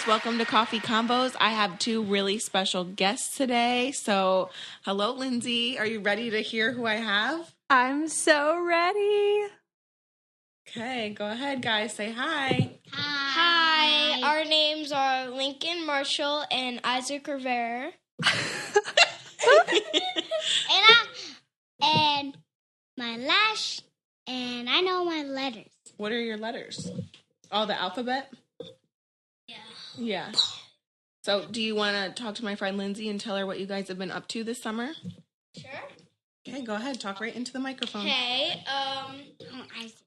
guys. Welcome to Coffee Combos. I have two really special guests today. So, hello, Lindsie. Are you ready to hear who I have? I'm so ready. Okay, go ahead, guys. Say hi. Hi. Our names are Lincoln Marshall and Isaac Rivera. and my last, and I know my letters. What are your letters? Oh, the alphabet? Yeah. So, do you want to talk to my friend Lindsie and tell her what you guys have been up to this summer? Sure. Okay, go ahead. Talk right into the microphone. Okay.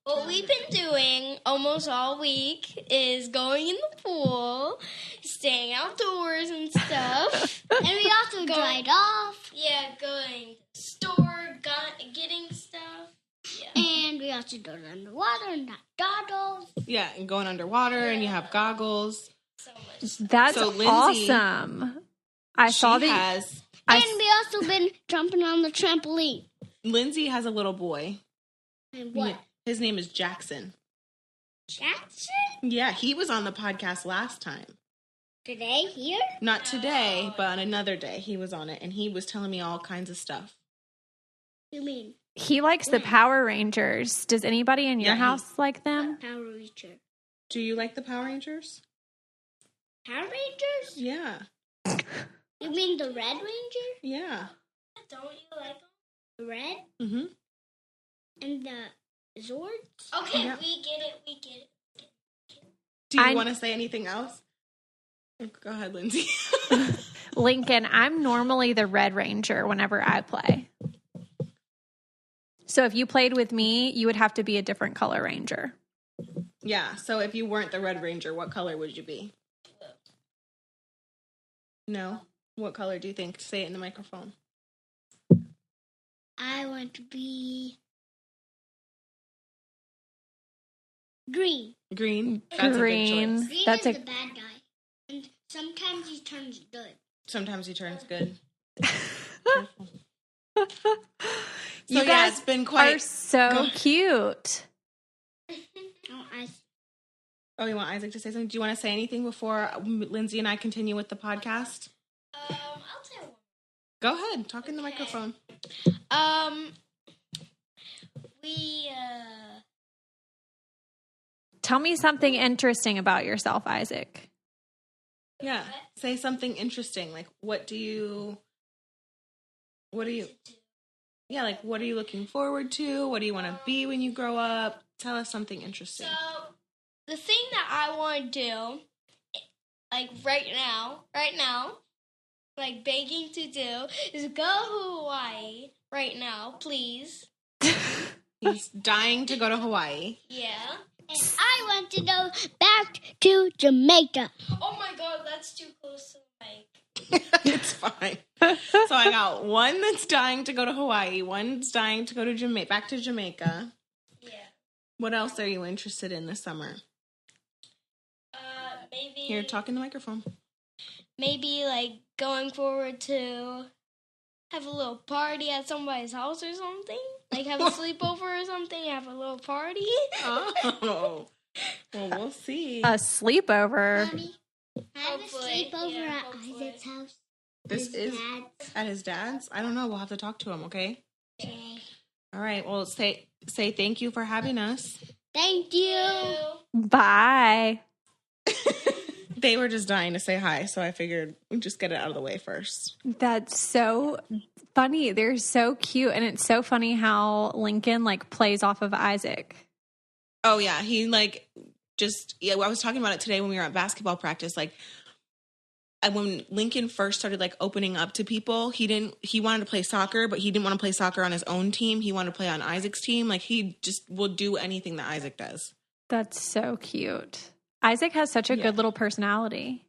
What we've been doing almost all week is going in the pool, staying outdoors and stuff. And we also dried off. Yeah, going to the store, getting stuff. Yeah. And we also go underwater and got goggles. Yeah, and going underwater and you have goggles. So much. That's So, Lindsie, awesome. I saw She that. has... And we also been jumping on the trampoline. Lindsie has a little boy. And what? Yeah, his name is Jackson. Jackson? Yeah, he was on the podcast last time. Today here? Not today, but on another day he was on it, and he was telling me all kinds of stuff. You mean He likes the Power Rangers. Does anybody in your Yeah, house like them? Power Ranger? Do you like the Power Rangers? Power Rangers? Yeah. You mean the Red Ranger? Yeah. Don't you like them? The red? Mm-hmm. And the Zords? Okay, Yeah. we get it. Do you I- want to say anything else? Go ahead, Lindsie. Lincoln, I'm normally the Red Ranger whenever I play. So if you played with me, you would have to be a different color ranger. Yeah, so if you weren't the Red Ranger, what color would you be? No? What color do you think? Say it in the microphone. I want to be green. Green. That's Green. a good choice. Green That's is a- the bad guy. And sometimes he turns good. Sometimes he turns good. You So, guys it's been are quite... so Go- cute. Oh, you want Isaac to say something? Do you want to say anything before Lindsie and I continue with the podcast? I'll say one. Go ahead. Talk in the microphone. We, Tell me something interesting about yourself, Isaac. Yeah. Say something interesting. Like, what are you, yeah, like, what are you looking forward to? What do you want to be when you grow up? Tell us something interesting. So, the thing that I want to do, like right now, like begging to do, is go to Hawaii right now, please. He's dying to go to Hawaii. Yeah. And I want to go back to Jamaica. Oh my God, that's too close to the mic. It's fine. So I got one that's dying to go to Hawaii. One's dying to go to back to Jamaica. Yeah. What else are you interested in this summer? Maybe. Here, talk in the microphone. Maybe like going forward to have a little party at somebody's house or something. Like have a sleepover or something. Have a little party. Oh, well, we'll see. A sleepover. Mommy, have a Hopefully, sleepover yeah, at hopefully. Isaac's house. This His is dad's. at his dad's. I don't know. We'll have to talk to him. Okay. Okay. All right. Well, say thank you for having us. Thank you. Bye. They were just dying to say hi, so I figured we'd just get it out of the way first. That's so funny. They're so cute. And it's so funny how Lincoln like plays off of Isaac. Oh yeah, he like I was talking about it today when we were at basketball practice. Like, and when Lincoln first started like opening up to people, he wanted to play soccer, but he didn't want to play soccer on his own team. He wanted to play on Isaac's team. Like, he just will do anything that Isaac does. That's so cute. Isaac has such a good little personality.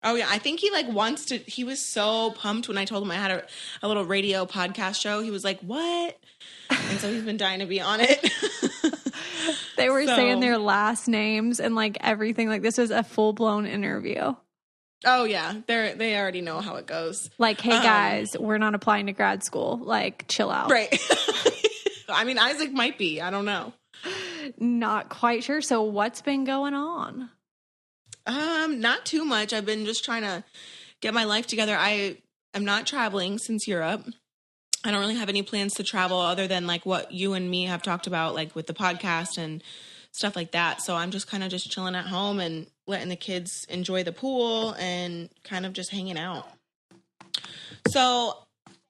Oh yeah, I think he like wants to. He was so pumped when I told him I had a little radio podcast show. He was like, "What?" And so he's been dying to be on it. They were saying their last names and like everything. Like this was a full blown interview. Oh yeah, they already know how it goes. Like, hey guys, we're not applying to grad school. Like, chill out. Right. I mean, Isaac might be. I don't know. Not quite sure. So what's been going on? Not too much. I've been just trying to get my life together. I am not traveling since Europe. I don't really have any plans to travel other than like what you and me have talked about, like with the podcast and stuff like that. So I'm just kind of just chilling at home and letting the kids enjoy the pool and kind of just hanging out. So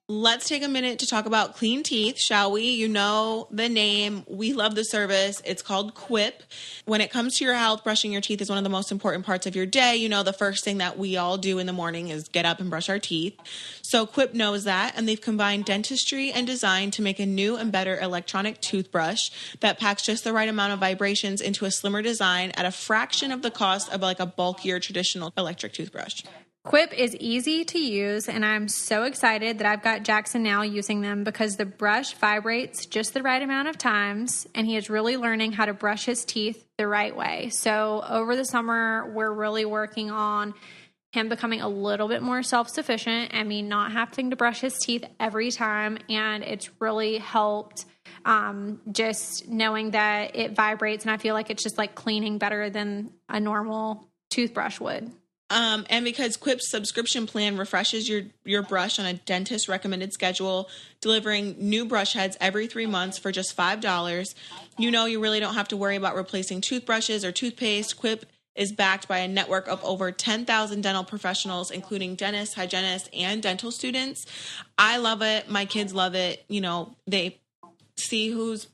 let's take a minute to talk about clean teeth, shall we? You know the name. We love the service. It's called Quip. When it comes to your health, brushing your teeth is one of the most important parts of your day. You know, the first thing that we all do in the morning is get up and brush our teeth. So Quip knows that, and they've combined dentistry and design to make a new and better electronic toothbrush that packs just the right amount of vibrations into a slimmer design at a fraction of the cost of like a bulkier traditional electric toothbrush. Quip is easy to use, and I'm so excited that I've got Jackson now using them because the brush vibrates just the right amount of times, and he is really learning how to brush his teeth the right way. So over the summer, we're really working on him becoming a little bit more self-sufficient and me not having to brush his teeth every time, and it's really helped just knowing that it vibrates, and I feel like it's just like cleaning better than a normal toothbrush would. And because Quip's subscription plan refreshes your brush on a dentist recommended schedule, delivering new brush heads every 3 months for just $5, you know you really don't have to worry about replacing toothbrushes or toothpaste. Quip is backed by a network of over 10,000 dental professionals, including dentists, hygienists, and dental students. I love it. My kids love it. You know, they see who's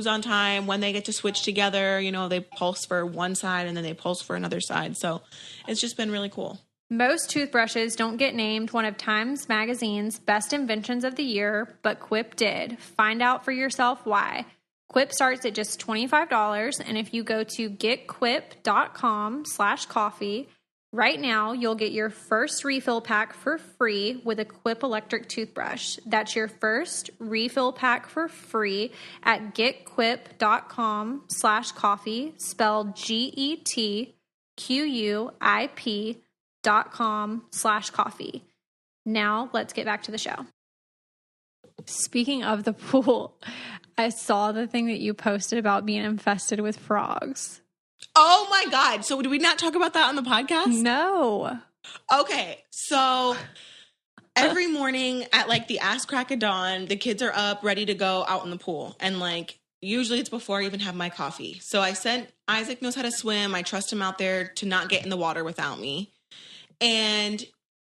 on time, when they get to switch together. You know, they pulse for one side and then they pulse for another side. So it's just been really cool. Most toothbrushes don't get named one of Times Magazine's best inventions of the year, but Quip did. Find out for yourself why. Quip starts at just $25, and if you go to getquip.com/coffee, right now you'll get your first refill pack for free with a Quip electric toothbrush. That's your first refill pack for free at getquip.com/coffee, spelled GETQUIP.com/coffee. Now let's get back to the show. Speaking of the pool, I saw the thing that you posted about being infested with frogs. Oh my God. So did we not talk about that on the podcast? No. Okay. So every morning at like the ass crack of dawn, the kids are up ready to go out in the pool. And like, usually it's before I even have my coffee. So I sent, Isaac knows how to swim. I trust him out there to not get in the water without me. And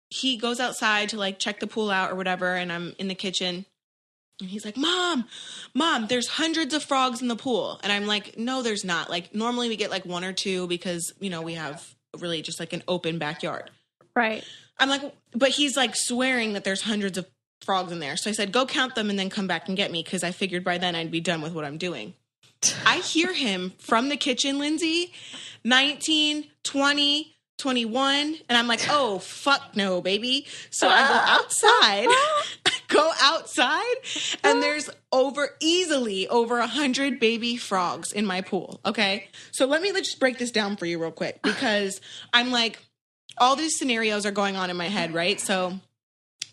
he goes outside to like check the pool out or whatever. And I'm in the kitchen. And he's like, Mom, there's hundreds of frogs in the pool. And I'm like, no, there's not. Like, normally we get like one or two because, you know, we have really just like an open backyard. Right. I'm like, but he's like swearing that there's hundreds of frogs in there. So I said, go count them and then come back and get me, because I figured by then I'd be done with what I'm doing. I hear him from the kitchen, Lindsie, 19, 20, 21. And I'm like, oh, fuck no, baby. So I go outside and there's easily over 100 baby frogs in my pool. Okay. So let's just break this down for you real quick, because I'm like, all these scenarios are going on in my head, right? So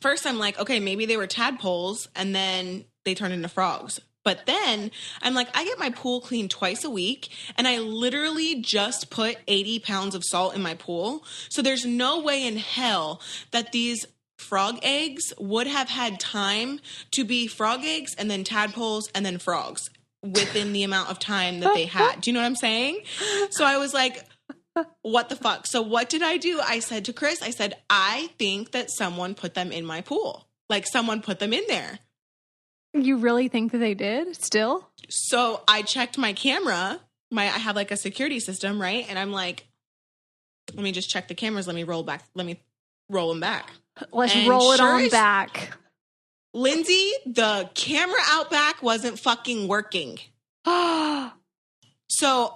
first I'm like, okay, maybe they were tadpoles and then they turned into frogs. But then I'm like, I get my pool cleaned twice a week, and I literally just put 80 pounds of salt in my pool. So there's no way in hell that these frog eggs would have had time to be frog eggs and then tadpoles and then frogs within the amount of time that they had. Do you know what I'm saying? So I was like, what the fuck? So what did I do? I said to Chris, I think that someone put them in my pool. Like, someone put them in there. You really think that they did still? So I checked my camera. I have like a security system, right? And I'm like, let me just check the cameras. Let me roll them back. Let's roll it on back. Lindsie, the camera out back wasn't fucking working. So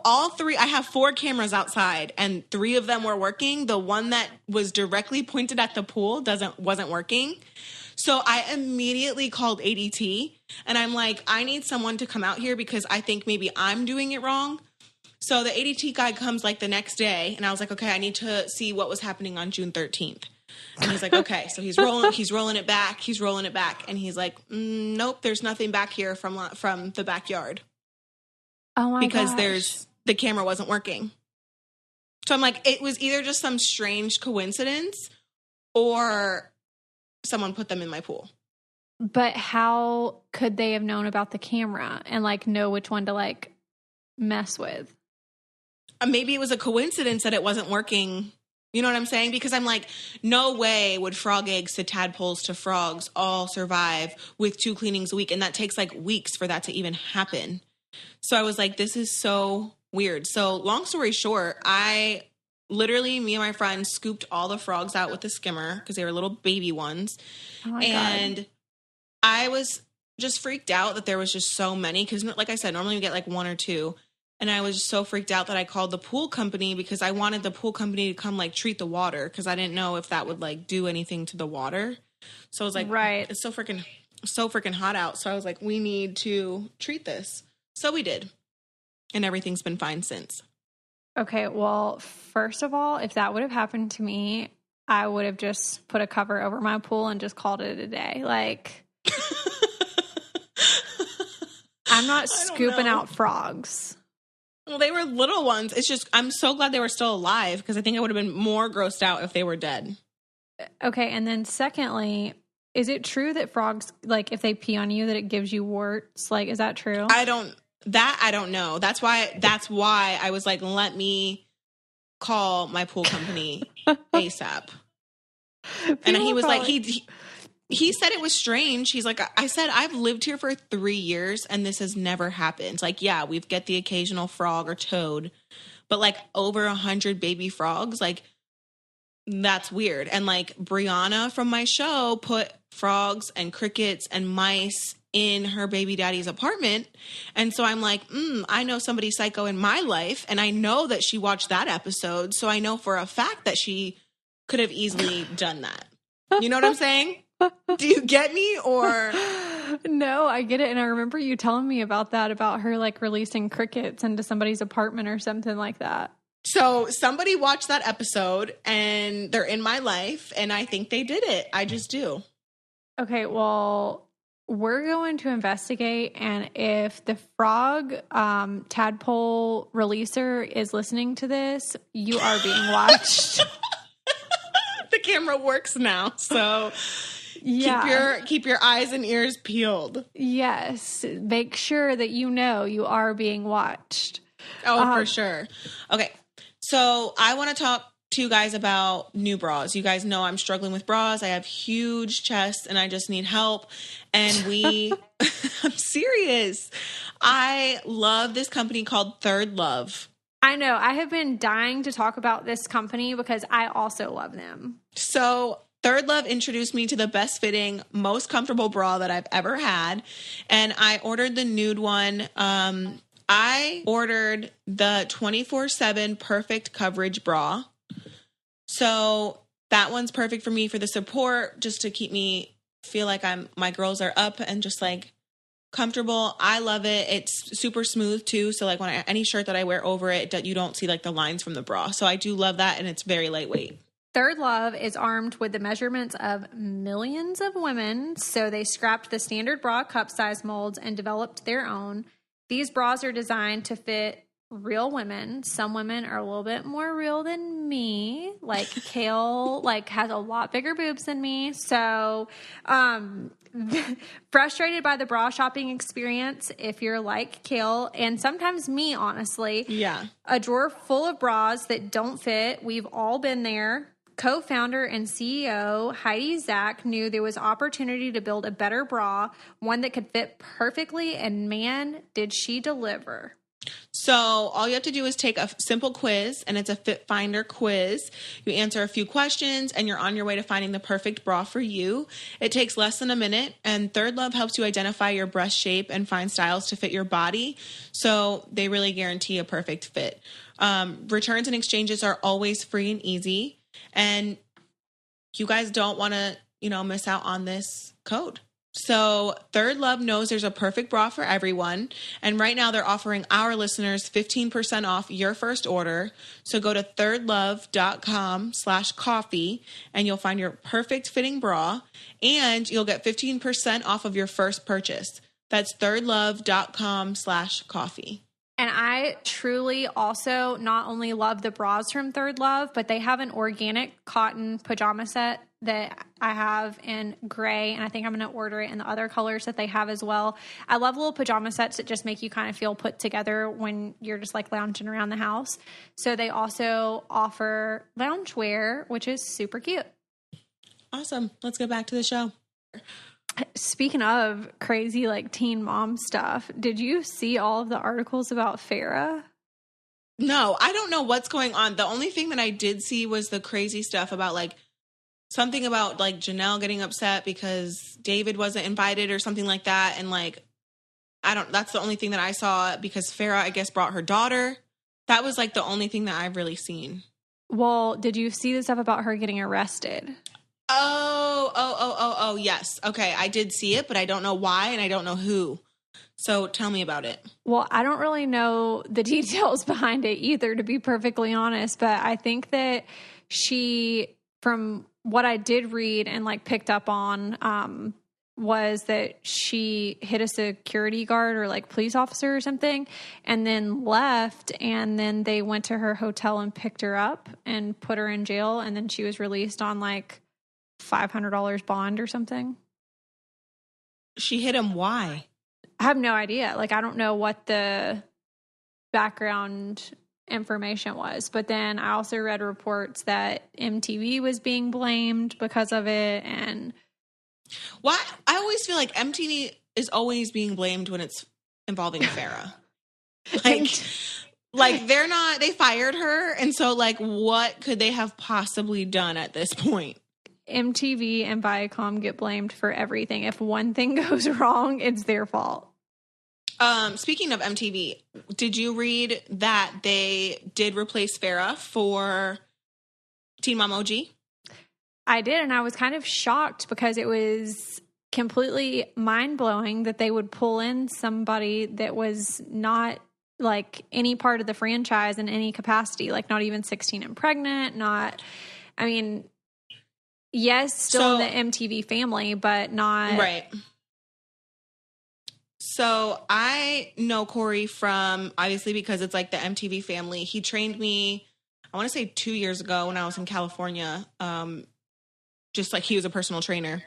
I have 4 cameras outside and 3 of them were working. The one that was directly pointed at the pool wasn't working. So I immediately called ADT and I'm like, I need someone to come out here because I think maybe I'm doing it wrong. So the ADT guy comes like the next day and I was like, okay, I need to see what was happening on June 13th. And he's like, okay. So he's rolling it back. And he's like, nope, there's nothing back here from the backyard. Oh my Because gosh. the camera wasn't working. So I'm like, it was either just some strange coincidence or someone put them in my pool. But how could they have known about the camera and like know which one to like mess with? Maybe it was a coincidence that it wasn't working. You know what I'm saying? Because I'm like, no way would frog eggs to tadpoles to frogs all survive with 2 cleanings a week. And that takes like weeks for that to even happen. So I was like, this is so weird. So long story short, me and my friend scooped all the frogs out with the skimmer because they were little baby ones. Oh my and God. I was just freaked out that there was just so many. Because like I said, normally we get like 1 or 2. And I was just so freaked out that I called the pool company because I wanted the pool company to come like treat the water because I didn't know if that would like do anything to the water. So I was like, right. It's so freaking hot out. So I was like, we need to treat this. So we did. And everything's been fine since. Okay, well, first of all, if that would have happened to me, I would have just put a cover over my pool and just called it a day. Like, I'm not scooping out frogs. Well, they were little ones. It's just, I'm so glad they were still alive because I think I would have been more grossed out if they were dead. Okay, and then secondly, is it true that frogs, like, if they pee on you, that it gives you warts? Like, is that true? I don't know. That's why I was like, let me call my pool company ASAP. And he was like, he said it was strange. He's like, I said, I've lived here for 3 years and this has never happened. Like, yeah, we've get the occasional frog or toad, but like over 100 baby frogs, like that's weird. And like Brianna from my show put frogs and crickets and mice in her baby daddy's apartment. And so I'm like, I know somebody psycho in my life. And I know that she watched that episode. So I know for a fact that she could have easily done that. You know what I'm saying? Do you get me or? No, I get it. And I remember you telling me about that, about her like releasing crickets into somebody's apartment or something like that. So somebody watched that episode and they're in my life and I think they did it. I just do. Okay, well, we're going to investigate, and if the frog tadpole releaser is listening to this, you are being watched. The camera works now, so yeah. keep your eyes and ears peeled. Yes, make sure that you know you are being watched. Oh, for sure. Okay, so I want to talk to you guys about new bras. You guys know I'm struggling with bras. I have huge chests and I just need help. And I'm serious. I love this company called Third Love. I know. I have been dying to talk about this company because I also love them. So Third Love introduced me to the best fitting, most comfortable bra that I've ever had. And I ordered the nude one. I ordered the 24/7 perfect coverage bra. So that one's perfect for me for the support, just to keep me feel like my girls are up and just like comfortable. I love it. It's super smooth too. So like any shirt that I wear over it, you don't see like the lines from the bra. So I do love that. And it's very lightweight. Third Love is armed with the measurements of millions of women. So they scrapped the standard bra cup size molds and developed their own. These bras are designed to fit real women. Some women are a little bit more real than me. Like Kail, like has a lot bigger boobs than me. So, frustrated by the bra shopping experience if you're like Kail, and sometimes me, honestly. Yeah. A drawer full of bras that don't fit. We've all been there. Co-founder and CEO Heidi Zach knew there was opportunity to build a better bra, one that could fit perfectly, and man, did she deliver. So all you have to do is take a simple quiz, and it's a Fit Finder quiz. You answer a few questions and you're on your way to finding the perfect bra for you. It takes less than a minute, and Third Love helps you identify your breast shape and find styles to fit your body. So they really guarantee a perfect fit. Returns and exchanges are always free and easy. And you guys don't want to, miss out on this code. So Third Love knows there's a perfect bra for everyone. And right now they're offering our listeners 15% off your first order. So go to thirdlove.com/coffee and you'll find your perfect fitting bra, and you'll get 15% off of your first purchase. That's thirdlove.com/coffee. And I truly also not only love the bras from Third Love, but they have an organic cotton pajama set that I have in gray, and I think I'm going to order it in the other colors that they have as well. I love little pajama sets that just make you kind of feel put together when you're just like lounging around the house. So they also offer loungewear, which is super cute. Awesome. Let's go back to the show. Speaking of crazy like teen mom stuff, did you see all of the articles about Farrah? No, I don't know what's going on. The only thing that I did see was the crazy stuff about like something about like Janelle getting upset because David wasn't invited or something like that. And like, that's the only thing that I saw because Farrah, I guess, brought her daughter. That was like the only thing that I've really seen. Well, did you see the stuff about her getting arrested? Oh, yes. Okay, I did see it, but I don't know why and I don't know who. So tell me about it. Well, I don't really know the details behind it either, to be perfectly honest, but I think that she, from what I did read and like picked up on, was that she hit a security guard or like police officer or something and then left, and then they went to her hotel and picked her up and put her in jail, and then she was released on like $500 bond or something. She hit him. Why? I have no idea. Like, I don't know what the background information was, but then I also read reports that MTV was being blamed because of it. And why? I always feel like MTV is always being blamed when it's involving Farrah. Like they fired her. And so like, what could they have possibly done at this point? MTV and Viacom get blamed for everything. If one thing goes wrong, it's their fault. Speaking of MTV, did you read that they did replace Farrah for Teen Mom OG? I did, and I was kind of shocked because it was completely mind-blowing that they would pull in somebody that was not like any part of the franchise in any capacity, like not even 16 and pregnant, yes, still in the MTV family, but not... Right. So I know Corey from, obviously, because it's like the MTV family. He trained me, I want to say 2 years ago when I was in California. Just like he was a personal trainer.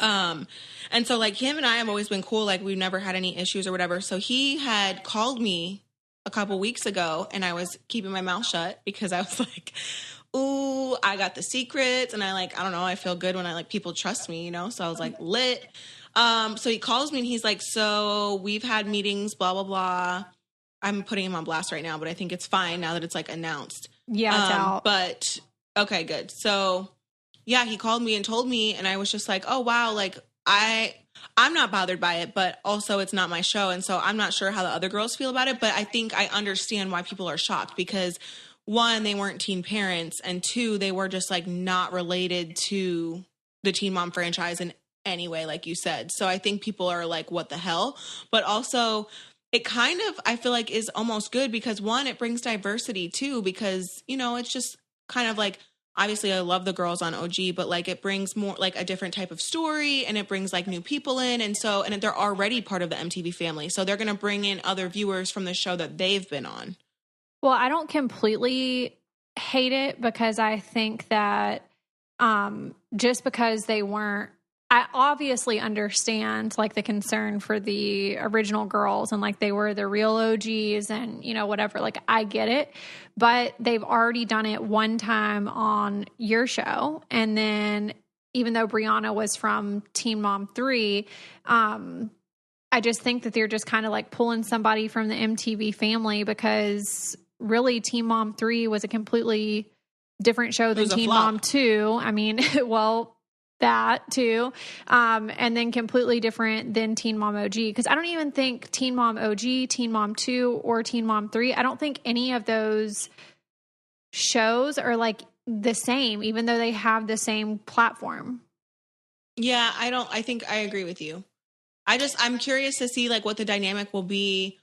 And so like him and I have always been cool. Like we've never had any issues or whatever. So he had called me a couple weeks ago and I was keeping my mouth shut because I was like, ooh, I got the secrets. And I don't know, I feel good when I like people trust me, you know? So I was like lit. So he calls me and he's like, so we've had meetings, blah, blah, blah. I'm putting him on blast right now, but I think it's fine now that it's like announced. Yeah, it's out. But okay, good. So yeah, he called me and told me, and I was just like, oh wow, like I'm not bothered by it, but also it's not my show. And so I'm not sure how the other girls feel about it, but I think I understand why people are shocked because one, they weren't teen parents, and two, they were just like not related to the Teen Mom franchise in any way, like you said. So I think people are like, what the hell? But also it kind of, I feel like is almost good because one, it brings diversity too, because, you know, it's just kind of like, obviously I love the girls on OG, but like it brings more like a different type of story and it brings like new people in. And so, and they're already part of the MTV family. So they're going to bring in other viewers from the show that they've been on. Well, I don't completely hate it because I think that just because they weren't, I obviously understand like the concern for the original girls and like they were the real OGs and, you know, whatever, like I get it, but they've already done it one time on your show. And then even though Brianna was from Teen Mom 3, I just think that they're just kind of like pulling somebody from the MTV family because really Teen Mom 3 was a completely different show than Teen Mom 2. I mean, well, that too. And then completely different than Teen Mom OG. Because I don't even think Teen Mom OG, Teen Mom 2, or Teen Mom 3, I don't think any of those shows are like the same, even though they have the same platform. Yeah, I think I agree with you. I'm curious to see like what the dynamic will be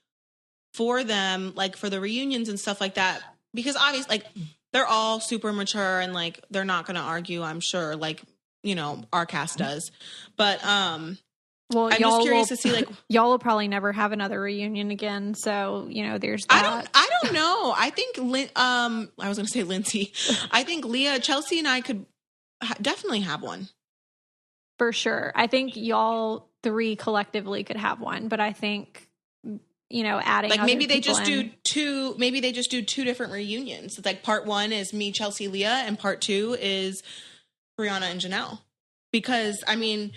for them, like for the reunions and stuff like that. Because obviously, like, they're all super mature and like they're not going to argue, I'm sure, like, you know, our cast does. But Well, I'm just curious to see, like, y'all will probably never have another reunion again. So, there's that. I don't know. I think, I was going to say Lindsie. I think Leah, Chelsea, and I could definitely have one. For sure. I think y'all 3 collectively could have one, but I think, adding like maybe they just do 2. Maybe they just do 2 different reunions. It's like part 1 is me, Chelsea, Leah, and part 2 is Brianna and Janelle. Because I mean,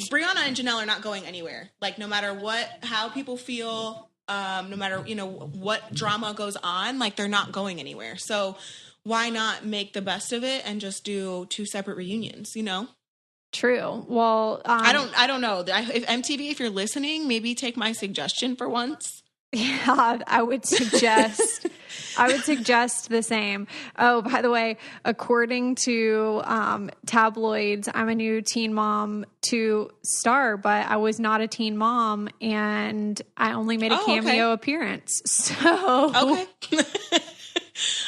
Brianna and Janelle are not going anywhere. Like no matter how people feel, no matter what drama goes on, like they're not going anywhere. So why not make the best of it and just do 2 separate reunions? True. Well, I don't know. If MTV, if you're listening, maybe take my suggestion for once. Yeah, I would suggest the same. Oh, by the way, according to tabloids, I'm a new teen mom to star, but I was not a teen mom and I only made a cameo appearance. So okay.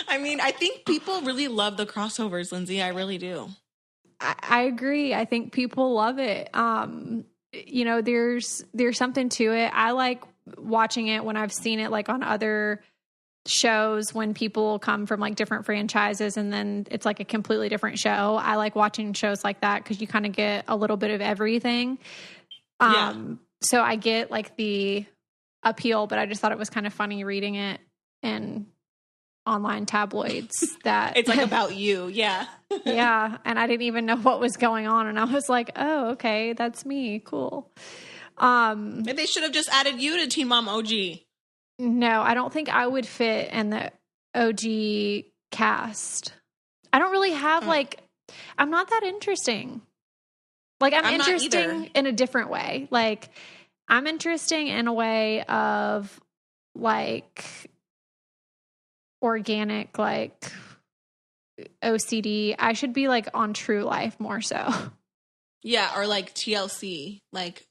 I mean, I think people really love the crossovers, Lindsie. I really do. I agree. I think people love it. There's something to it. I like watching it when I've seen it like on other shows when people come from like different franchises and then it's like a completely different show. I like watching shows like that because you kind of get a little bit of everything. So I get like the appeal, but I just thought it was kind of funny reading it in online tabloids that it's like about you. Yeah. Yeah. And I didn't even know what was going on. And I was like, oh, okay, that's me. Cool. They should have just added you to Teen Mom OG. No, I don't think I would fit in the OG cast. I don't really have I'm not that interesting. Like I'm interesting in a different way. Like I'm interesting in a way of like organic, like OCD. I should be like on True Life more so. Yeah, or like TLC. Like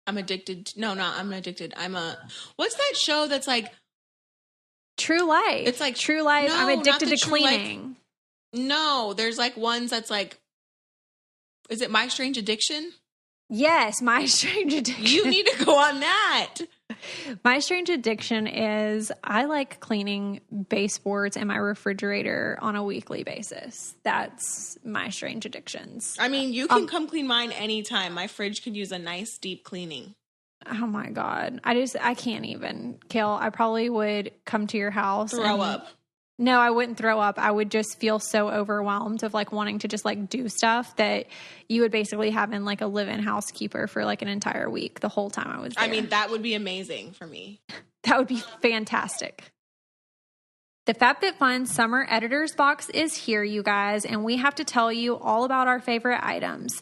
I'm addicted. I'm addicted. What's that show that's like True Life? It's like True Life. No, I'm addicted to cleaning. No, there's like ones that's like, is it My Strange Addiction? Yes, My Strange Addiction. You need to go on that. My Strange Addiction is I like cleaning baseboards in my refrigerator on a weekly basis. That's my strange addictions. I mean, you can come clean mine anytime. My fridge could use a nice deep cleaning. Oh my God. I can't even. Kail, I probably would come to your house. Throw up. No, I wouldn't throw up. I would just feel so overwhelmed of like wanting to just like do stuff that you would basically have in like a live-in housekeeper for like an entire week the whole time I was there. I mean, that would be amazing for me. That would be fantastic. The FabFitFun Summer Editors Box is here, you guys, and we have to tell you all about our favorite items.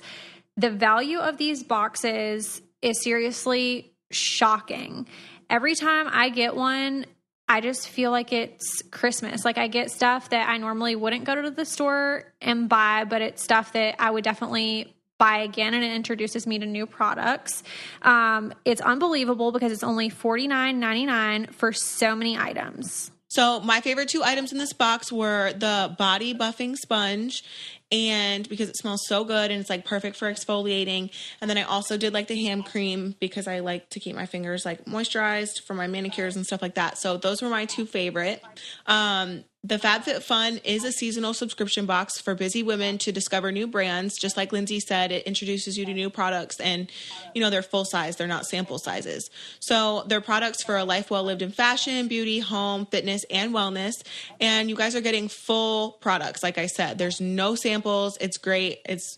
The value of these boxes is seriously shocking. Every time I get one, I just feel like it's Christmas. Like I get stuff that I normally wouldn't go to the store and buy, but it's stuff that I would definitely buy again, and it introduces me to new products. It's unbelievable because it's only $49.99 for so many items. So my favorite 2 items in this box were the body buffing sponge, and because it smells so good and it's like perfect for exfoliating. And then I also did like the hand cream because I like to keep my fingers like moisturized for my manicures and stuff like that. So those were my 2 favorite. The FabFitFun is a seasonal subscription box for busy women to discover new brands. Just like Lindsie said, it introduces you to new products, and they're full size. They're not sample sizes. So they're products for a life well lived in fashion, beauty, home, fitness, and wellness. And you guys are getting full products. Like I said, there's no samples. It's great. It's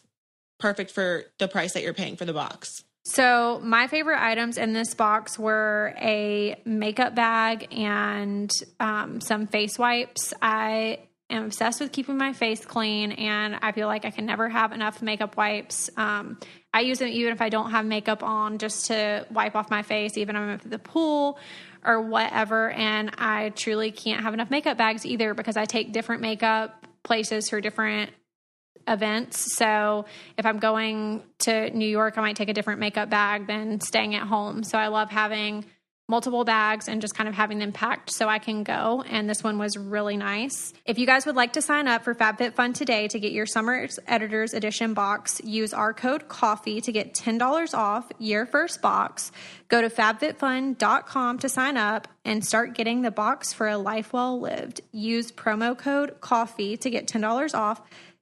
perfect for the price that you're paying for the box. So my favorite items in this box were a makeup bag and some face wipes. I am obsessed with keeping my face clean, and I feel like I can never have enough makeup wipes. I use them even if I don't have makeup on, just to wipe off my face, even if I'm at the pool or whatever. And I truly can't have enough makeup bags either because I take different makeup places for different events. So if I'm going to New York, I might take a different makeup bag than staying at home. So I love having multiple bags and just kind of having them packed so I can go. And this one was really nice. If you guys would like to sign up for FabFitFun today to get your Summer Editors Edition box, use our code COFFEE to get $10 off your first box. Go to fabfitfun.com to sign up and start getting the box for a life well lived. Use promo code COFFEE to get $10 off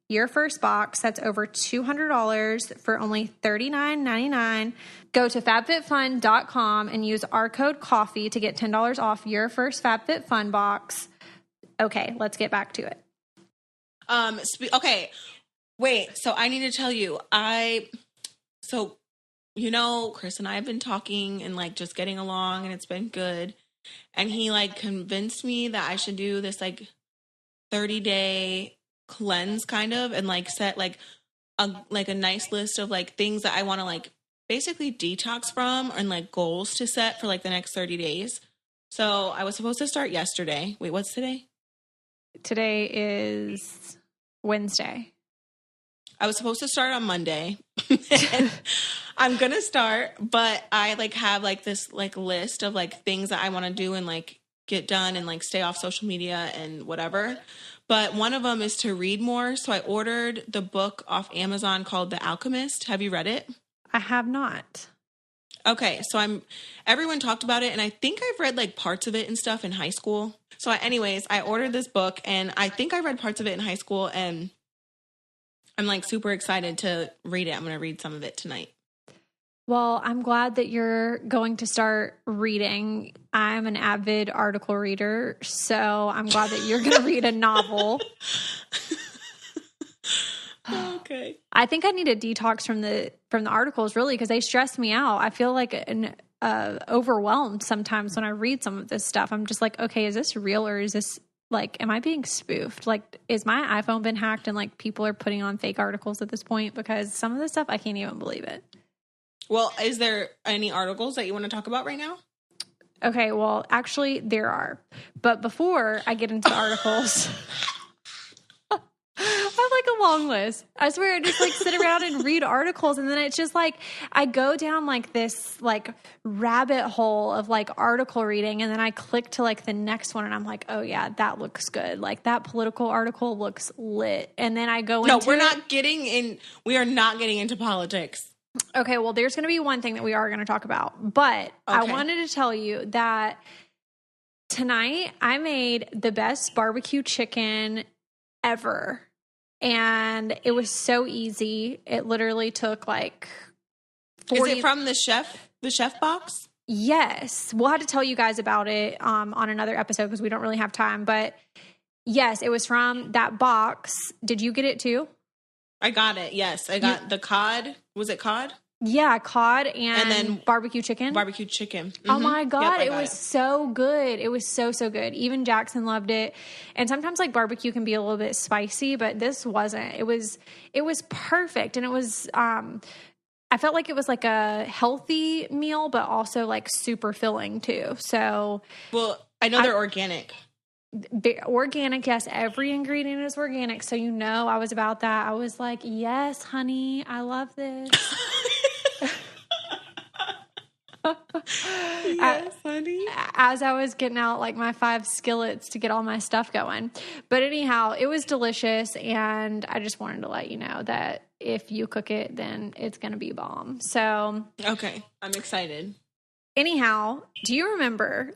your first box. That's over $200 for only $39.99. Go to fabfitfun.com and use our code COFFEE to get $10 off your first FabFitFun box. Okay, let's get back to it. Okay, wait. So I need to tell you, Chris and I have been talking and like just getting along, and it's been good. And he like convinced me that I should do this like 30-day cleanse kind of, and like set like a nice list of like things that I want to like basically detox from, and like goals to set for like the next 30 days. So I was supposed to start yesterday. Wait, what's today? Today is Wednesday. I was supposed to start on Monday. I'm going to start, but I like have like this like list of like things that I want to do and like get done and like stay off social media and whatever. But one of them is to read more. So I ordered the book off Amazon called The Alchemist. Have you read it? I have not. Okay. So everyone talked about it, and I think I've read like parts of it and stuff in high school. So anyways, I ordered this book, and I think I read parts of it in high school, and I'm like super excited to read it. I'm going to read some of it tonight. Well, I'm glad that you're going to start reading. I'm an avid article reader, so I'm glad that you're going to read a novel. Okay. I think I need a detox from the articles, really, because they stress me out. I feel like overwhelmed sometimes when I read some of this stuff. I'm just like, okay, is this real, or is this like, am I being spoofed? Like, is my iPhone been hacked and like people are putting on fake articles at this point? Because some of this stuff, I can't even believe it. Well, is there any articles that you want to talk about right now? Okay, well, actually, there are. But before I get into the articles, I have like a long list. I swear, I just like sit around and read articles, and then it's just like I go down like this like rabbit hole of like article reading, and then I click to like the next one, and I'm like, oh yeah, that looks good. Like that political article looks lit. And then I go into we are not getting into politics. Okay, well, there's going to be one thing that we are going to talk about, but I wanted to tell you that tonight I made the best barbecue chicken ever, and it was so easy. It literally took like 40... Is it from the chef box? Yes. We'll have to tell you guys about it on another episode because we don't really have time, but yes, it was from that box. Did you get it too? I got it. Yes. I got the cod. Was it cod? Yeah, cod and then barbecue chicken. Barbecue chicken. Mm-hmm. Oh my God. Yep, it was so good. It was so, so good. Even Jackson loved it. And sometimes like barbecue can be a little bit spicy, but this wasn't. It was perfect. And it was, I felt like it was like a healthy meal, but also like super filling too. So. Well, I know they're organic. Organic, yes. Every ingredient is organic. So, I was about that. I was like, yes, honey, I love this. Yes, honey. As I was getting out like my 5 skillets to get all my stuff going. But anyhow, it was delicious. And I just wanted to let you know that if you cook it, then it's going to be bomb. So. Okay. I'm excited. Anyhow, do you remember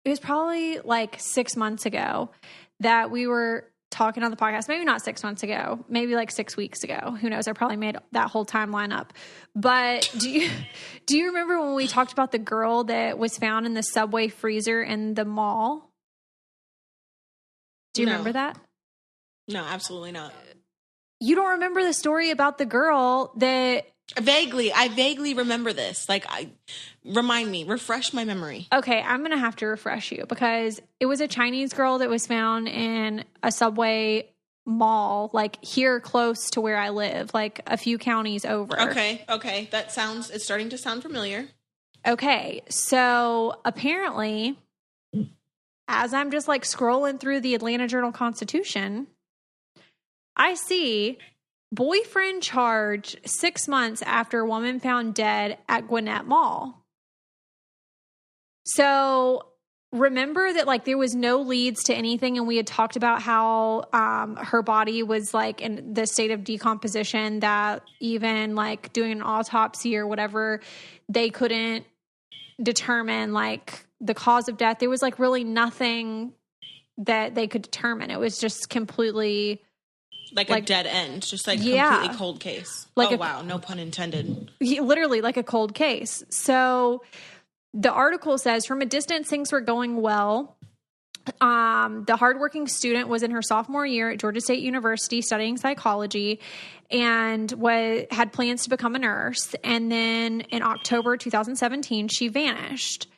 it was probably like 6 months ago that we were talking on the podcast. Maybe not 6 months ago, maybe like 6 weeks ago. Who knows? I probably made that whole timeline up. But do you remember when we talked about the girl that was found in the Subway freezer in the mall? Do you remember that? No, absolutely not. You don't remember the story about the girl that... I vaguely remember this. Remind me, refresh my memory. Okay, I'm going to have to refresh you because it was a Chinese girl that was found in a Subway mall, like here close to where I live, like a few counties over. Okay. It's starting to sound familiar. Okay, so apparently, as I'm just like scrolling through the Atlanta Journal-Constitution, I see... boyfriend charged 6 months after woman found dead at Gwinnett Mall. So remember that like there was no leads to anything, and we had talked about how her body was like in the state of decomposition that even like doing an autopsy or whatever, they couldn't determine like the cause of death. There was like really nothing that they could determine. It was just completely like a dead end, just like completely cold case. Like wow, no pun intended. Literally like a cold case. So the article says, from a distance, things were going well. The hardworking student was in her sophomore year at Georgia State University studying psychology and had plans to become a nurse. And then in October 2017, she vanished.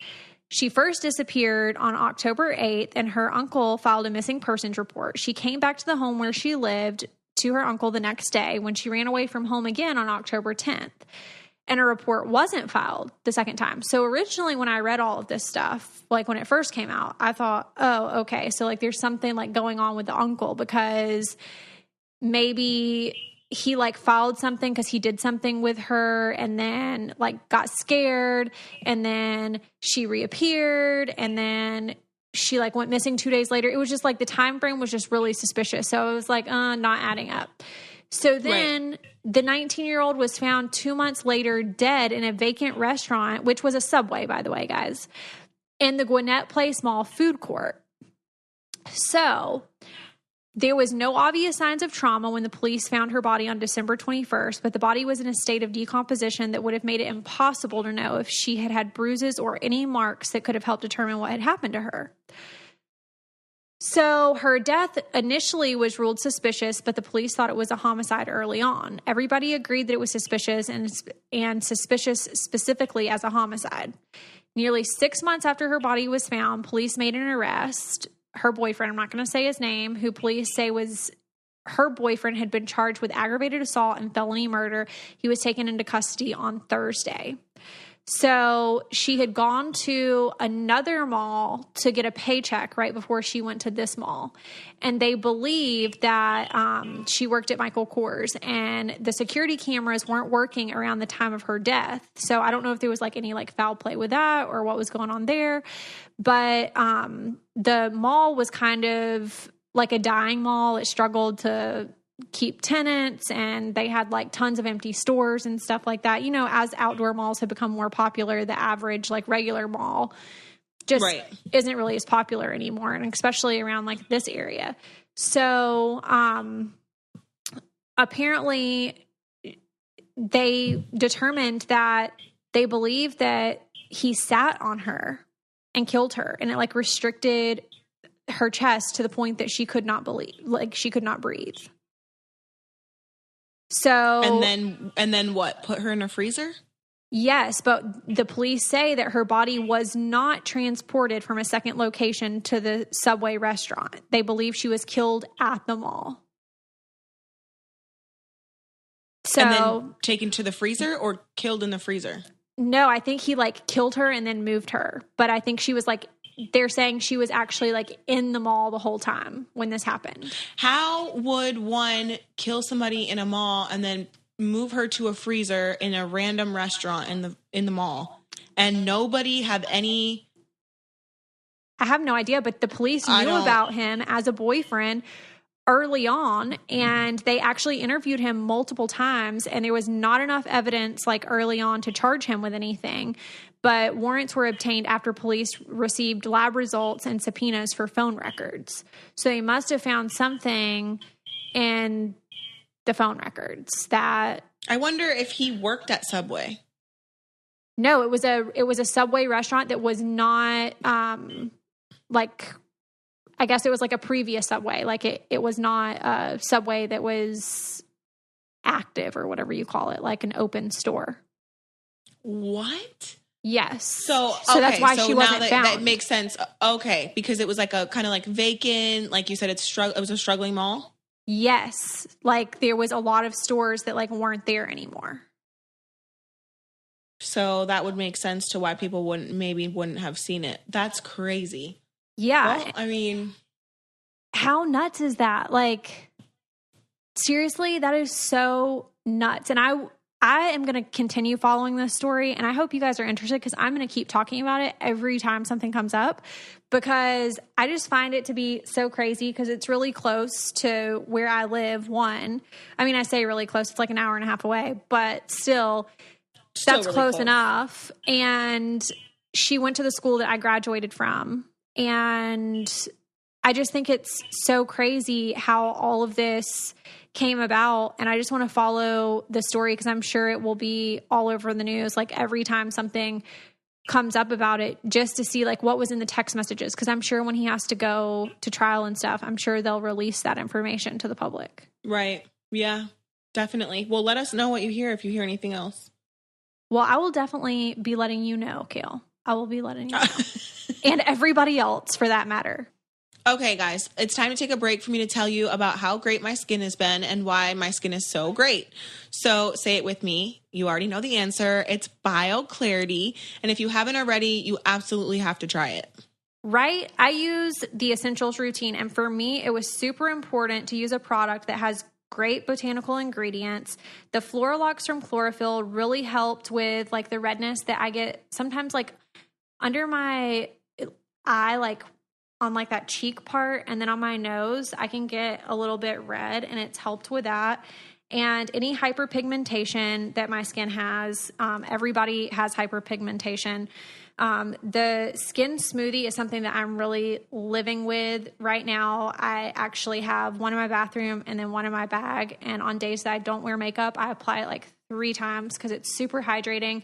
She first disappeared on October 8th, and her uncle filed a missing persons report. She came back to the home where she lived to her uncle the next day when she ran away from home again on October 10th. And a report wasn't filed the second time. So originally when I read all of this stuff, like when it first came out, I thought, oh, okay. So like there's something like going on with the uncle because maybe he like filed something because he did something with her and then like got scared and then she reappeared and then she like went missing 2 days later. It was just like the time frame was just really suspicious. So it was like, not adding up. So then the 19-year-old was found 2 months later dead in a vacant restaurant, which was a Subway, by the way, guys, in the Gwinnett Place Mall food court. So there was no obvious signs of trauma when the police found her body on December 21st, but the body was in a state of decomposition that would have made it impossible to know if she had had bruises or any marks that could have helped determine what had happened to her. So her death initially was ruled suspicious, but the police thought it was a homicide early on. Everybody agreed that it was suspicious and suspicious specifically as a homicide. Nearly 6 months after her body was found, police made an arrest. Her boyfriend, I'm not going to say his name, who police say was her boyfriend, had been charged with aggravated assault and felony murder. He was taken into custody on Thursday. So she had gone to another mall to get a paycheck right before she went to this mall. And they believe that she worked at Michael Kors and the security cameras weren't working around the time of her death. So I don't know if there was like any like foul play with that or what was going on there. But the mall was kind of like a dying mall. It struggled to keep tenants and they had like tons of empty stores and stuff like that. You know, as outdoor malls have become more popular, the average like regular mall just isn't really as popular anymore. And especially around like this area. So, apparently they determined that they believed that he sat on her and killed her and it like restricted her chest to the point that she could not she could not breathe. So and then what? Put her in a freezer? Yes, but the police say that her body was not transported from a second location to the Subway restaurant. They believe she was killed at the mall. So and then taken to the freezer or killed in the freezer? No, I think he like killed her and then moved her. But I think she was like, they're saying she was actually like in the mall the whole time when this happened. How would one kill somebody in a mall and then move her to a freezer in a random restaurant in the mall and nobody have any? I have no idea, but the police knew about him as a boyfriend early on, and they actually interviewed him multiple times, and there was not enough evidence like early on to charge him with anything. But warrants were obtained after police received lab results and subpoenas for phone records. So they must have found something in the phone records that. I wonder if he worked at Subway. No, it was a Subway restaurant that was not like, I guess it was like a previous Subway. Like it was not a Subway that was active or whatever you call it, like an open store. What? Yes. So that's why she wasn't found. That makes sense. Okay. Because it was like a kind of like vacant, like you said, it was a struggling mall. Yes. Like there was a lot of stores that like weren't there anymore. So that would make sense to why people wouldn't have seen it. That's crazy. Yeah. Well, I mean, how nuts is that? Like, seriously, that is so nuts. And I am going to continue following this story, and I hope you guys are interested because I'm going to keep talking about it every time something comes up, because I just find it to be so crazy because it's really close to where I live. One, I mean, I say really close, it's like an hour and a half away, but still that's really close enough. And she went to the school that I graduated from. And I just think it's so crazy how all of this came about. And I just want to follow the story because I'm sure it will be all over the news. Like every time something comes up about it, just to see like what was in the text messages. Because I'm sure when he has to go to trial and stuff, I'm sure they'll release that information to the public. Right. Yeah, definitely. Well, let us know what you hear if you hear anything else. Well, I will definitely be letting you know, Kail. I will be letting you know. And everybody else for that matter. Okay, guys, it's time to take a break for me to tell you about how great my skin has been and why my skin is so great. So say it with me. You already know the answer. It's BioClarity. And if you haven't already, you absolutely have to try it. Right? I use the Essentials routine. And for me, it was super important to use a product that has great botanical ingredients. The Floralox from Chlorophyll really helped with like the redness that I get sometimes like under my eye, like on like that cheek part, and then on my nose, I can get a little bit red, and it's helped with that. And any hyperpigmentation that my skin has, everybody has hyperpigmentation. The skin smoothie is something that I'm really living with right now. I actually have one in my bathroom and then one in my bag. And on days that I don't wear makeup, I apply it like 3 times because it's super hydrating.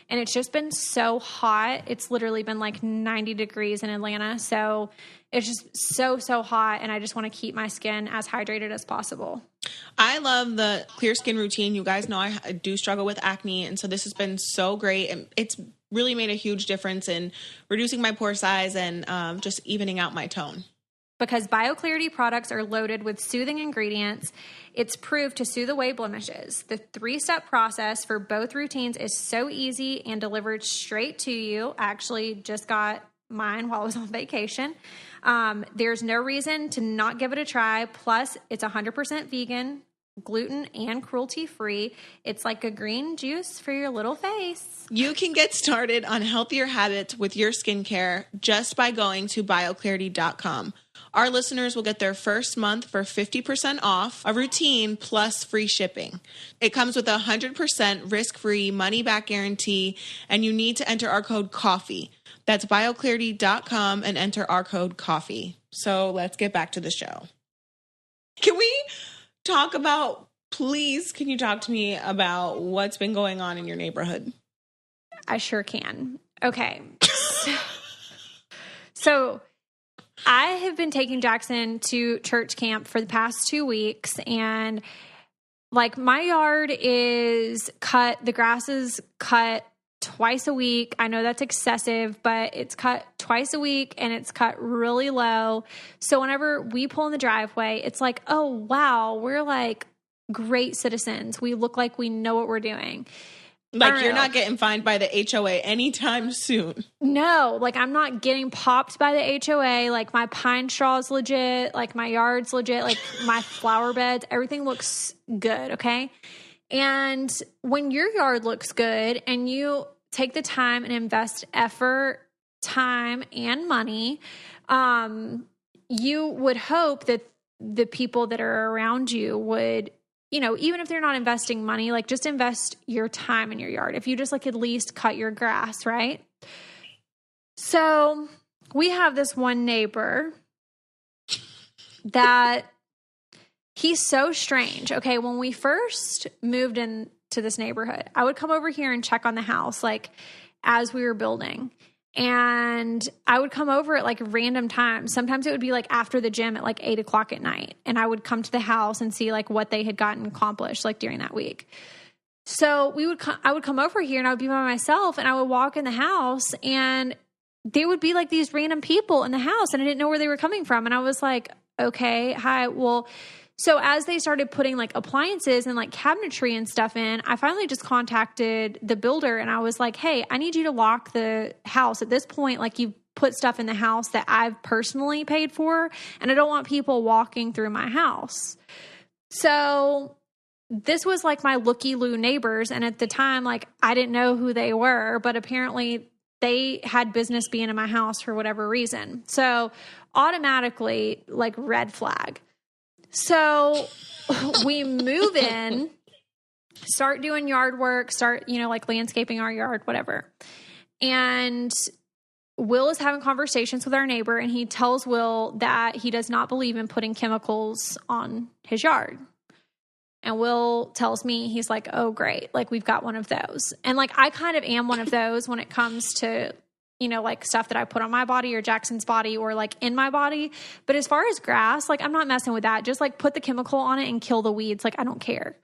And it's just been so hot. It's literally been like 90 degrees in Atlanta. So it's just so hot. And I just want to keep my skin as hydrated as possible. I love the clear skin routine. You guys know I do struggle with acne. And so this has been so great. And it's really made a huge difference in reducing my pore size and just evening out my tone. Because BioClarity products are loaded with soothing ingredients, it's proved to soothe away blemishes. The 3-step process for both routines is so easy and delivered straight to you. I actually just got mine while I was on vacation. There's no reason to not give it a try. Plus, it's 100% vegan, gluten, and cruelty-free. It's like a green juice for your little face. You can get started on healthier habits with your skincare just by going to bioclarity.com. Our listeners will get their first month for 50% off a routine plus free shipping. It comes with a 100% risk-free money-back guarantee, and you need to enter our code COFFEE. That's bioclarity.com and enter our code COFFEE. So let's get back to the show. Can we talk about, please, can you talk to me about what's been going on in your neighborhood? I sure can. Okay. So I have been taking Jackson to church camp for the past 2 weeks, and like my yard is cut. The grass is cut twice a week. I know that's excessive, but it's cut twice a week and it's cut really low. So whenever we pull in the driveway, it's like, oh, wow, we're like great citizens. We look like we know what we're doing. Like you're not getting fined by the HOA anytime soon. No, like I'm not getting popped by the HOA. Like my pine straw is legit. Like my yard's legit. Like my flower beds, everything looks good. Okay. And when your yard looks good and you take the time and invest effort, time, and money, you would hope that the people that are around you would, you know, even if they're not investing money, like just invest your time in your yard. If you just like at least cut your grass, right? So we have this one neighbor that he's so strange. Okay, when we first moved into this neighborhood, I would come over here and check on the house like as we were building. And I would come over at like random times. Sometimes it would be like after the gym at like 8:00 at night. And I would come to the house and see like what they had gotten accomplished like during that week. So I would come over here and I would be by myself and I would walk in the house and there would be like these random people in the house and I didn't know where they were coming from. And I was like, okay, hi. Well, so as they started putting like appliances and like cabinetry and stuff in, I finally just contacted the builder and I was like, hey, I need you to lock the house. At this point, like you've put stuff in the house that I've personally paid for and I don't want people walking through my house. So this was like my looky-loo neighbors. And at the time, like, I didn't know who they were, but apparently they had business being in my house for whatever reason. So automatically, like, red flag. So we move in, start doing yard work, start, like landscaping our yard, whatever. And Will is having conversations with our neighbor, and he tells Will that he does not believe in putting chemicals on his yard. And Will tells me, he's like, oh, great. Like, we've got one of those. And like, I kind of am one of those when it comes to, like stuff that I put on my body or Jackson's body or like in my body. But as far as grass, like, I'm not messing with that. Just like put the chemical on it and kill the weeds. Like, I don't care.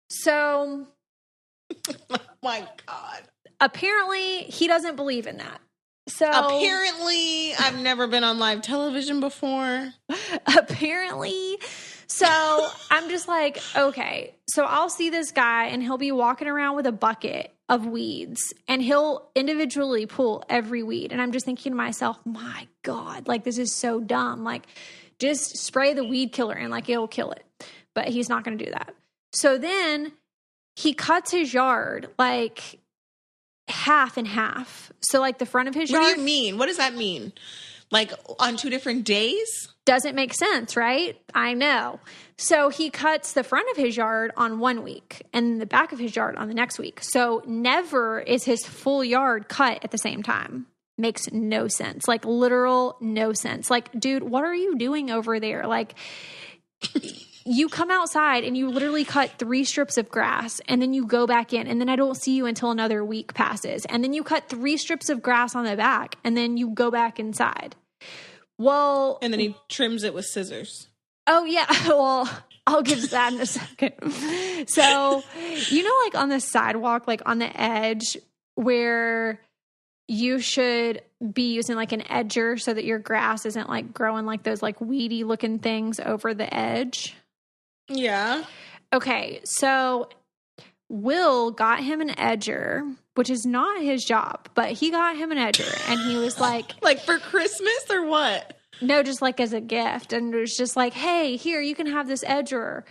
So. Oh my God. Apparently he doesn't believe in that. So apparently I've never been on live television before. Apparently. So I'm just like, okay, so I'll see this guy and he'll be walking around with a bucket of weeds and he'll individually pull every weed. And I'm just thinking to myself, my God, like, this is so dumb. Like, just spray the weed killer and like, it'll kill it. But he's not going to do that. So then he cuts his yard like half and half. So like the front of his yard. What do you mean? What does that mean? Like on 2 different days? Doesn't make sense, right? I know. So he cuts the front of his yard on 1 week and the back of his yard on the next week. So never is his full yard cut at the same time. Makes no sense. Like, literal no sense. Like, dude, what are you doing over there? Like, you come outside and you literally cut 3 strips of grass and then you go back in and then I don't see you until another week passes. And then you cut 3 strips of grass on the back and then you go back inside. Well, and then he trims it with scissors. Oh yeah. Well, I'll get to that in a second. So, like on the sidewalk, like on the edge where you should be using like an edger so that your grass isn't like growing like those like weedy looking things over the edge. Yeah. Okay. So Will got him an edger, which is not his job, but he got him an edger and he was like, like for Christmas or what? No, just like as a gift. And it was just like, hey, here, you can have this edger.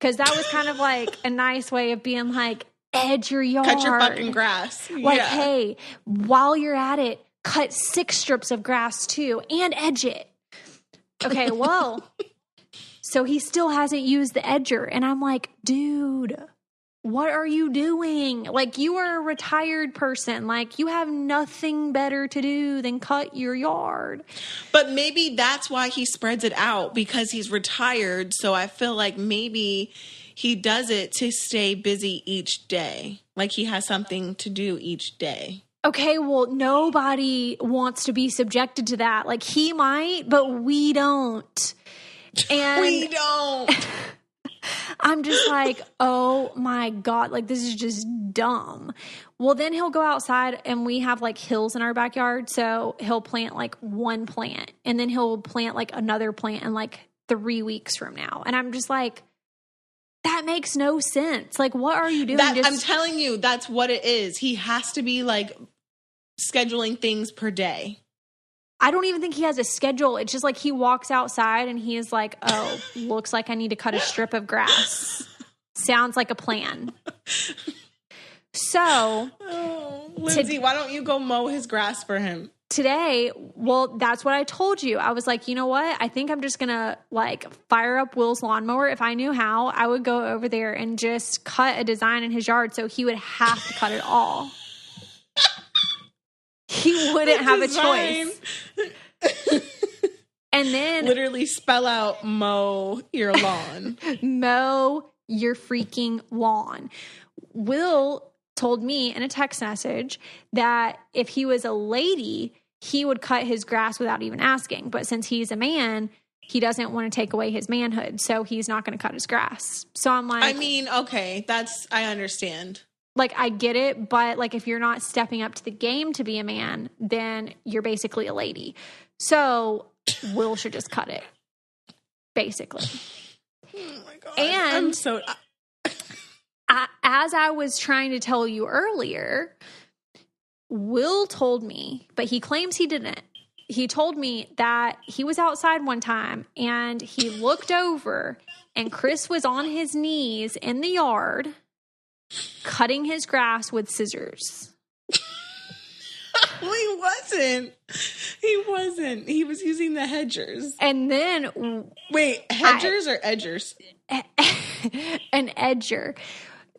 Cause that was kind of like a nice way of being like, edge your yard. Cut your fucking grass. Like, hey, while you're at it, cut 6 strips of grass too and edge it. Okay, well, so he still hasn't used the edger. And I'm like, dude, what are you doing? Like, you are a retired person. Like, you have nothing better to do than cut your yard. But maybe that's why he spreads it out, because he's retired. So I feel like maybe he does it to stay busy each day. Like, he has something to do each day. Okay, well, nobody wants to be subjected to that. Like, he might, but we don't. And we don't. I'm just like, oh my God, like, this is just dumb. Well, then he'll go outside and we have like hills in our backyard. So he'll plant like 1 plant and then he'll plant like another plant in like 3 weeks from now. And I'm just like, that makes no sense. Like, what are you doing? I'm telling you, that's what it is. He has to be like scheduling things per day. I don't even think he has a schedule. It's just like he walks outside and he is like, oh, looks like I need to cut a strip of grass. Sounds like a plan. So, Lindsie, why don't you go mow his grass for him? Today, well, that's what I told you. I was like, you know what? I think I'm just going to like fire up Will's lawnmower. If I knew how, I would go over there and just cut a design in his yard so he would have to cut it all. He wouldn't have a choice. And then literally spell out mow your lawn. Mow your freaking lawn. Will told me in a text message that if he was a lady, he would cut his grass without even asking. But since he's a man, he doesn't want to take away his manhood. So he's not going to cut his grass. So I'm like, I mean, okay, I understand. Like, I get it, but like, if you're not stepping up to the game to be a man, then you're basically a lady. So Will should just cut it, basically. Oh my God. And I'm so... as I was trying to tell you earlier, Will told me, but he claims he didn't, he told me that he was outside one time and he looked over and Chris was on his knees in the yard cutting his grass with scissors. Well, he wasn't. He wasn't. He was using the hedgers. And then... Wait, hedgers or edgers? An edger.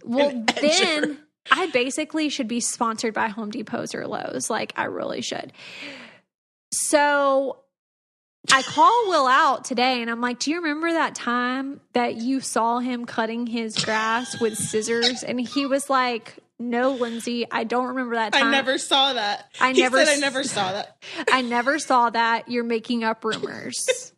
Well, then I basically should be sponsored by Home Depots or Lowe's. Like, I really should. So I call Will out today and I'm like, do you remember that time that you saw him cutting his grass with scissors? And he was like, no, Lindsie, I don't remember that time. I never saw that. I never saw that. I never saw that. You're making up rumors.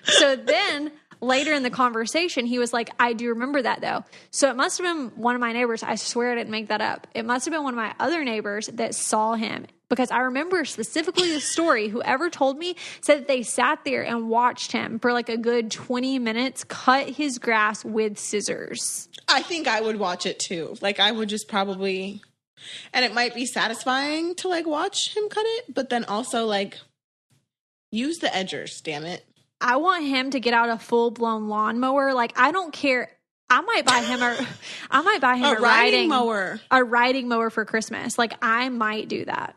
So then later in the conversation, he was like, I do remember that though. So it must have been one of my neighbors. I swear I didn't make that up. It must have been one of my other neighbors that saw him, because I remember specifically the story. Whoever told me said that they sat there and watched him for like a good 20 minutes cut his grass with scissors. I think I would watch it too. Like, I would just probably, and it might be satisfying to like watch him cut it, but then also like use the edgers, damn it. I want him to get out a full-blown lawnmower. Like, I don't care. I might buy him a riding mower for Christmas. Like, I might do that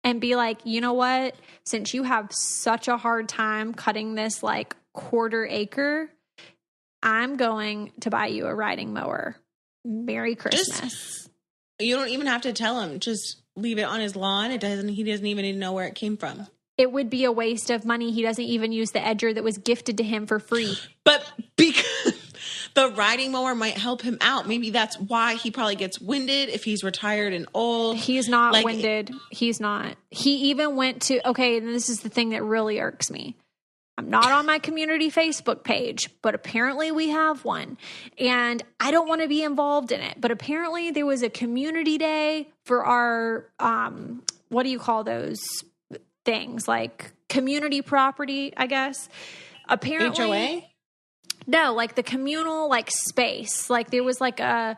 and be like, you know what? Since you have such a hard time cutting this like quarter acre, I'm going to buy you a riding mower. Merry Christmas. You don't even have to tell him. Just leave it on his lawn. He doesn't even need to know where it came from. It would be a waste of money. He doesn't even use the edger that was gifted to him for free. But because the riding mower might help him out. Maybe that's why he probably gets winded if he's retired and old. He's not winded. He's not. He even went to, okay, and this is the thing that really irks me. I'm not on my community Facebook page, but apparently we have one. And I don't want to be involved in it. But apparently there was a community day for our, what do you call those things? Like community property, I guess. Apparently. HOA? No, like the communal like space. Like there was like a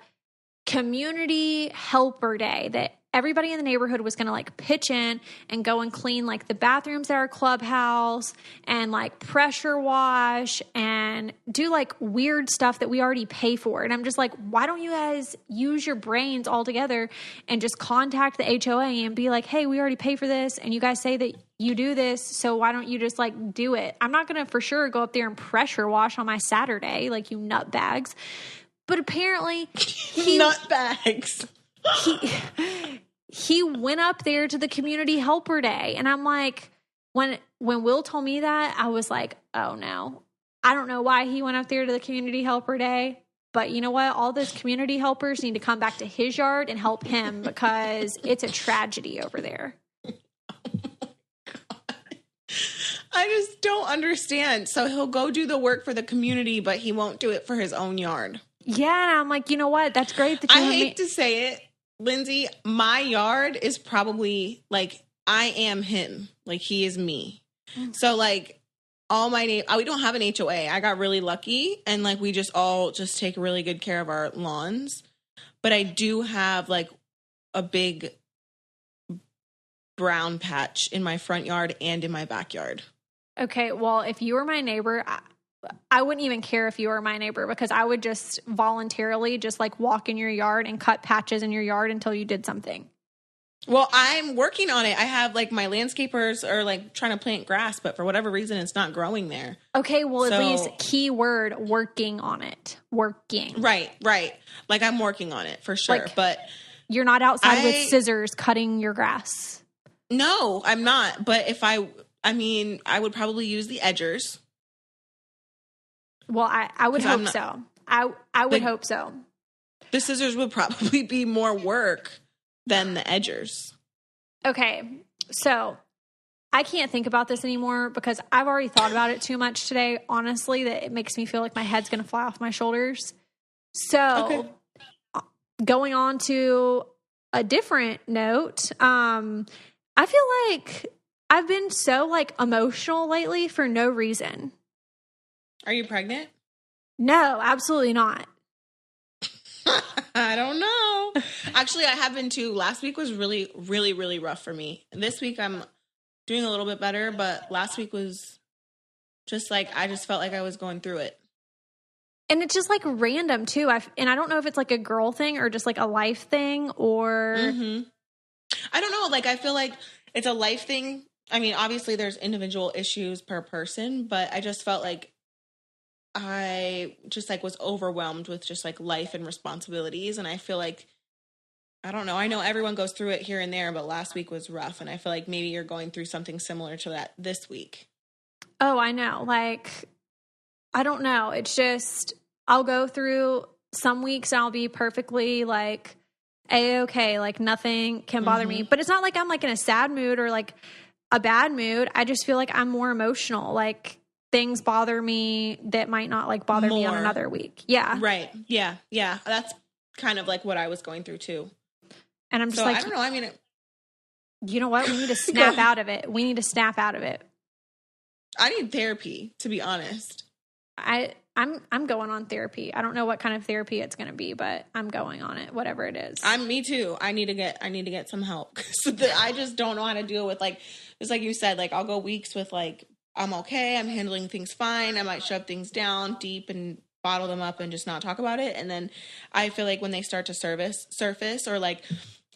community helper day that everybody in the neighborhood was going to like pitch in and go and clean like the bathrooms at our clubhouse and like pressure wash and do like weird stuff that we already pay for. And I'm just like, why don't you guys use your brains all together and just contact the HOA and be like, hey, we already pay for this. And you guys say that you do this. So why don't you just like do it? I'm not going to for sure go up there and pressure wash on my Saturday, like you nutbags. But apparently nutbags. He went up there to the community helper day. And I'm like, when Will told me that, I was like, oh no. I don't know why he went up there to the community helper day. But you know what? All those community helpers need to come back to his yard and help him because it's a tragedy over there. I just don't understand. So he'll go do the work for the community, but he won't do it for his own yard. Yeah, and I'm like, you know what? That's great that you I hate to say it, Lindsie, my yard is probably like I am him. Like he is me. So like all my we don't have an HOA. I got really lucky and like we just all just take really good care of our lawns. But I do have like a big brown patch in my front yard and in my backyard. Okay, well, if you were my neighbor, I wouldn't even care if you were my neighbor because I would just voluntarily just like walk in your yard and cut patches in your yard until you did something. Well, I'm working on it. I have like my landscapers are like trying to plant grass, but for whatever reason, it's not growing there. Okay, well, at least keyword working on it. Working. Right. Like I'm working on it for sure, like, but you're not outside with scissors cutting your grass. No, I'm not. But if I would probably use the edgers. Well, I would hope so. I would hope so. The scissors would probably be more work than the edgers. Okay, so I can't think about this anymore because I've already thought about it too much today, honestly, that it makes me feel like my head's going to fly off my shoulders. So going on to a different note, I feel like I've been so like emotional lately for no reason. Are you pregnant? No, absolutely not. I don't know. Actually, I have been too. Last week was really, really, really rough for me. And this week I'm doing a little bit better, but last week was just like, I just felt like I was going through it. And it's just like random too. And I don't know if it's like a girl thing or just like a life thing or. Mm-hmm. I don't know. Like, I feel like it's a life thing. I mean, obviously there's individual issues per person, but I just felt like I just like was overwhelmed with just like life and responsibilities. And I feel like, I don't know. I know everyone goes through it here and there, but last week was rough. And I feel like maybe you're going through something similar to that this week. Oh, I know. Like, I don't know. It's just, I'll go through some weeks and I'll be perfectly like A-okay, like nothing can bother me. But it's not like I'm like in a sad mood or like a bad mood. I just feel like I'm more emotional. Like things bother me that might not like bother me on another week. Yeah. Right. Yeah. Yeah. That's kind of like what I was going through too. And I'm just like, I don't know. I mean, you know what? We need to snap out of it. We need to snap out of it. I need therapy, to be honest. I'm going on therapy. I don't know what kind of therapy it's going to be, but I'm going on it, whatever it is. Me too. I need to get some help. I just don't know how to deal with like, just like you said, like I'll go weeks with like, I'm okay. I'm handling things fine. I might shove things down deep and bottle them up and just not talk about it. And then I feel like when they start to surface or like,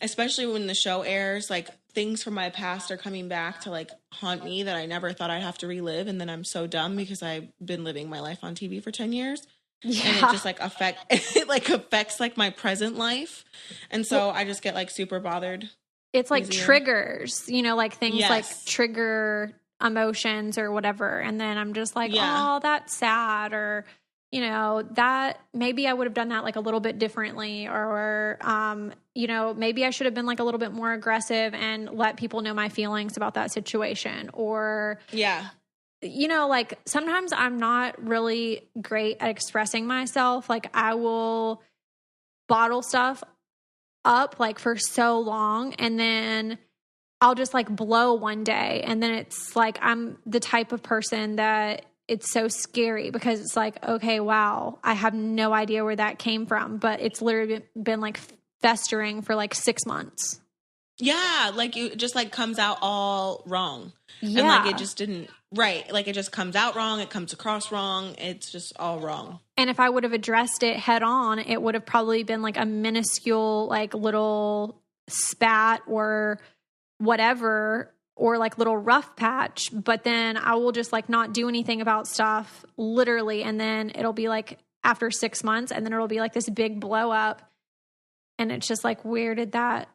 especially when the show airs, like things from my past are coming back to like haunt me that I never thought I'd have to relive. And then I'm so dumb because I've been living my life on TV for 10 years. Yeah. And it just like affects like my present life. And so I just get like super bothered. It's like triggers, you know, like things like trigger emotions or whatever. And then I'm just like, oh, that's sad. Or, you know, that maybe I would have done that like a little bit differently or, you know, maybe I should have been like a little bit more aggressive and let people know my feelings about that situation or, you know, like sometimes I'm not really great at expressing myself. Like I will bottle stuff up like for so long and then I'll just like blow one day. And then it's like, I'm the type of person that it's so scary because it's like, okay, wow, I have no idea where that came from, but it's literally been like festering for like 6 months. Yeah. Like it just like comes out all wrong. Yeah. And like it just didn't, right. Like it just comes out wrong. It comes across wrong. It's just all wrong. And if I would have addressed it head on, it would have probably been like a minuscule, like little spat or whatever, or like little rough patch, but then I will just like not do anything about stuff literally. And then it'll be like after 6 months and then it'll be like this big blow up. And it's just like, where did that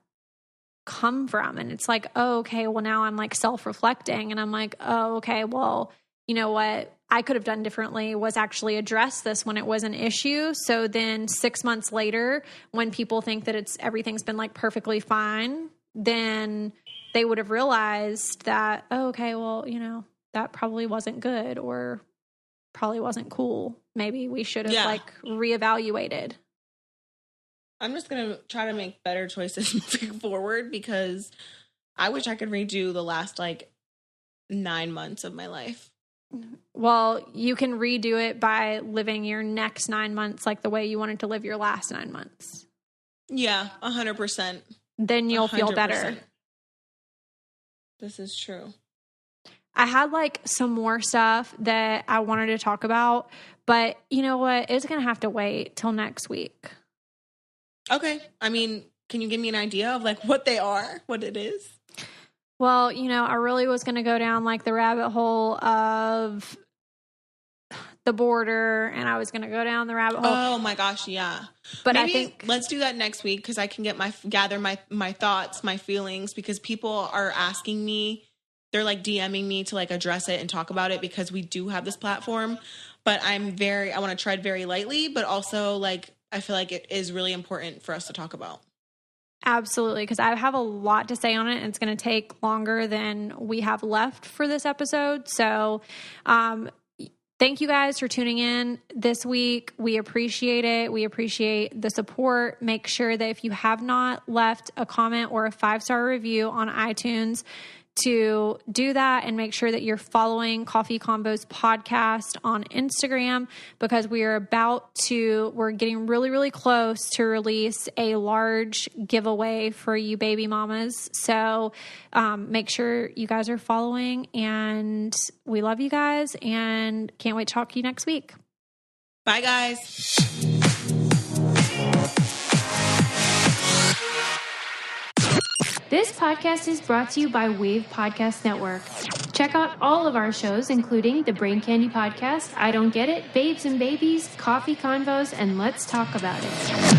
come from? And it's like, oh, okay, well now I'm like self-reflecting and I'm like, oh, okay, well, you know what I could have done differently was actually address this when it was an issue. So then 6 months later, when people think that everything's been like perfectly fine, then they would have realized that, oh, okay, well, you know, that probably wasn't good or probably wasn't cool. Maybe we should have like reevaluated. I'm just going to try to make better choices moving forward because I wish I could redo the last like 9 months of my life. Well, you can redo it by living your next 9 months like the way you wanted to live your last 9 months. Yeah, 100%. Then you'll 100%. Feel better. This is true. I had like some more stuff that I wanted to talk about, but you know what? It's going to have to wait till next week. Okay. I mean, can you give me an idea of like what they are, what it is? Well, you know, I really was going to go down like the rabbit hole of the border and I was going to go down the rabbit hole. Oh my gosh. Yeah. But maybe I think let's do that next week because I can gather my thoughts, my feelings, because people are asking me, they're like DMing me to like address it and talk about it because we do have this platform, but I want to tread very lightly, but also like, I feel like it is really important for us to talk about. Absolutely. Because I have a lot to say on it and it's going to take longer than we have left for this episode. So, thank you guys for tuning in this week. We appreciate it. We appreciate the support. Make sure that if you have not left a comment or a 5-star review on iTunes, to do that and make sure that you're following Coffee Combos Podcast on Instagram, because we're getting really, really close to release a large giveaway for you baby mamas. So make sure you guys are following, and we love you guys and can't wait to talk to you next week. Bye, guys. This podcast is brought to you by Wave Podcast Network. Check out all of our shows, including the Brain Candy Podcast, I Don't Get It, Babes and Babies, Coffee Convos, and Let's Talk About It.